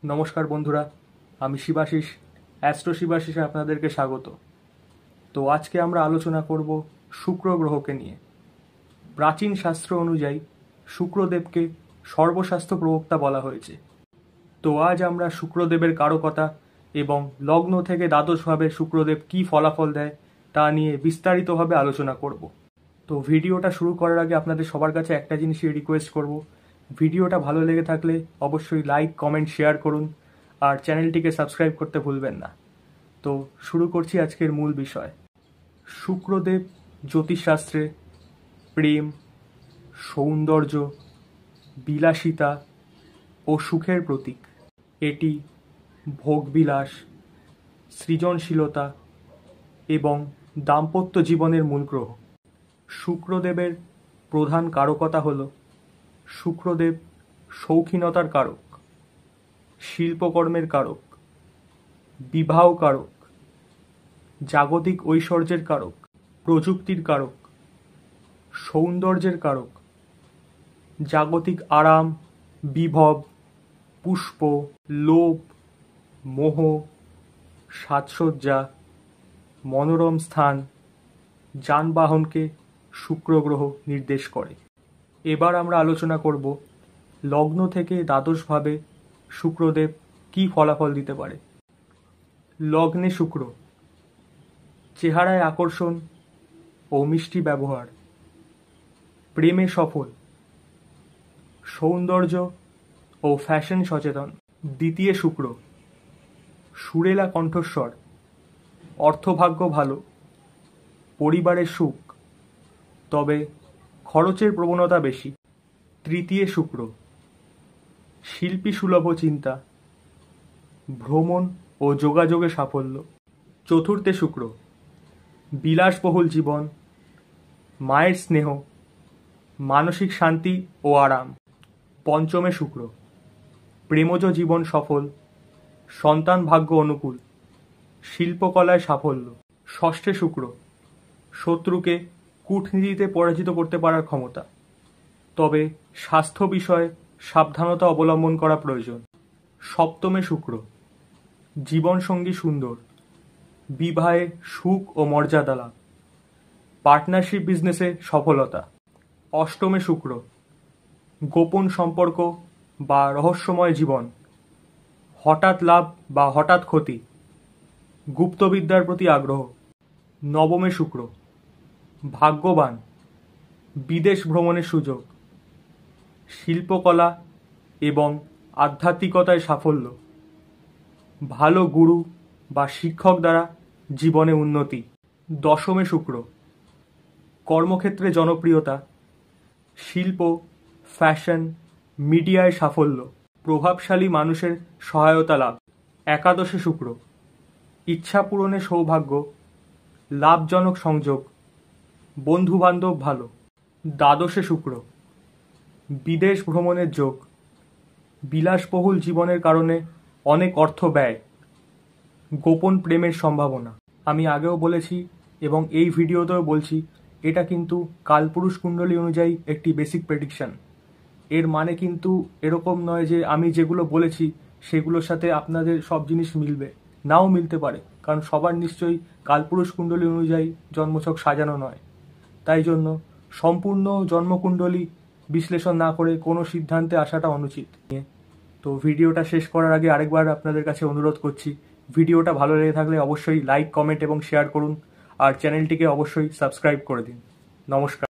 নমস্কার বন্ধুরা, আমি শিবাশিস, অ্যাস্ট্রো শিবাশিসে আপনাদেরকে স্বাগত। তো আজকে আমরা আলোচনা করব শুক্র গ্রহকে নিয়ে। প্রাচীন শাস্ত্র অনুযায়ী শুক্রদেবকে সর্বস্বাস্থ্য প্রবক্তা বলা হয়েছে। তো আজ আমরা শুক্রদেবের কারকতা এবং লগ্ন থেকে দ্বাদশভাবে শুক্রদেব কী ফলাফল দেয় তা নিয়ে বিস্তারিতভাবে আলোচনা করব। তো ভিডিওটা শুরু করার আগে আপনাদের সবার কাছে একটা জিনিসই রিকোয়েস্ট করব, ভিডিওটা ভালো লেগে থাকলে অবশ্যই লাইক, কমেন্ট, শেয়ার করুন আর চ্যানেলটিকে সাবস্ক্রাইব করতে ভুলবেন না। তো শুরু করছি আজকের মূল বিষয়। শুক্রদেব জ্যোতিষশাস্ত্রে প্রেম, সৌন্দর্য, বিলাসিতা ও সুখের প্রতীক। এটি ভোগবিলাস, সৃজনশীলতা এবং দাম্পত্য জীবনের মূল গ্রহ। শুক্রদেবের প্রধান কারকতা হল শুক্রদেব শৌখিনতার কারক, শিল্পকর্মের কারক, বিবাহ কারক, জাগতিক ঐশ্বর্যের কারক, প্রযুক্তির কারক, সৌন্দর্যের কারক, জাগতিক আরাম, বিভব, পুষ্প, লোভ, মোহ, সাজসজ্জা, মনোরম স্থান, যানবাহনকে শুক্র গ্রহ নির্দেশ করে। এবার আমরা আলোচনা করব লগ্ন থেকে দ্বাদশভাবে শুক্রদেব কী ফলাফল দিতে পারে। লগ্নে শুক্র, চেহারায় আকর্ষণ ও মিষ্টি ব্যবহার, প্রেমে সফল, সৌন্দর্য ও ফ্যাশন সচেতন। দ্বিতীয় শুক্র, সুরেলা কণ্ঠস্বর, অর্থভাগ্য ভালো, পরিবারের সুখ, তবে খরচের প্রবণতা বেশি। তৃতীয় শুক্র, শিল্পী সুলভ চিন্তা, ভ্রমণ ও যোগাযোগে সাফল্য। চতুর্থে শুক্র, বিলাসবহুল জীবন, মায়ের স্নেহ, মানসিক শান্তি ও আরাম। পঞ্চমে শুক্র, প্রেমজ জীবন সফল, সন্তান ভাগ্য অনুকূল, শিল্পকলায় সাফল্য। ষষ্ঠে শুক্র, শত্রুকে কূটনীতিতে পরাজিত করতে পারার ক্ষমতা, তবে স্বাস্থ্য বিষয়ে সাবধানতা অবলম্বন করা প্রয়োজন। সপ্তমে শুক্র, জীবনসঙ্গী সুন্দর, বিবাহে সুখ ও মর্যাদা লাভ, পার্টনারশিপ বিজনেসে সফলতা। অষ্টমে শুক্র, গোপন সম্পর্ক বা রহস্যময় জীবন, হঠাৎ লাভ বা হঠাৎ ক্ষতি, গুপ্তবিদ্যার প্রতি আগ্রহ। নবমে শুক্র, ভাগ্যবান, বিদেশ ভ্রমণের সুযোগ, শিল্পকলা এবং আধ্যাত্মিকতায় সাফল্য, ভালো গুরু বা শিক্ষক দ্বারা জীবনে উন্নতি। দশমে শুক্র, কর্মক্ষেত্রে জনপ্রিয়তা, শিল্প, ফ্যাশন, মিডিয়ায় সাফল্য, প্রভাবশালী মানুষের সহায়তা লাভ। একাদশে শুক্র, ইচ্ছা পূরণে সৌভাগ্য, লাভজনক সংযোগ, বন্ধুবান্ধব ভালো। দ্বাদশে শুক্র, বিদেশ ভ্রমণের যোগ, বিলাসবহুল জীবনের কারণে অনেক অর্থ ব্যয়, গোপন প্রেমের সম্ভাবনা। আমি আগেও বলেছি এবং এই ভিডিওতেও বলছি, এটা কিন্তু কালপুরুষ কুণ্ডলী অনুযায়ী একটি বেসিক প্রেডিকশন। এর মানে কিন্তু এরকম নয় যে আমি যেগুলো বলেছি সেগুলোর সাথে আপনাদের সব জিনিস মিলবে, নাও মিলতে পারে, কারণ সবার নিশ্চয়ই কালপুরুষ কুণ্ডলী অনুযায়ী জন্মছক সাজানো নয়। তাই জন্য সম্পূর্ণ জন্মকুণ্ডলী বিশ্লেষণ না করে কোনো সিদ্ধান্তে আসাটা অনুচিত। তো ভিডিওটা শেষ করার আগে আরেকবার আপনাদের কাছে অনুরোধ করছি, ভিডিওটা ভালো লেগে থাকলে অবশ্যই লাইক, কমেন্ট এবং শেয়ার করুন আর চ্যানেলটিকে অবশ্যই সাবস্ক্রাইব করে দিন। নমস্কার।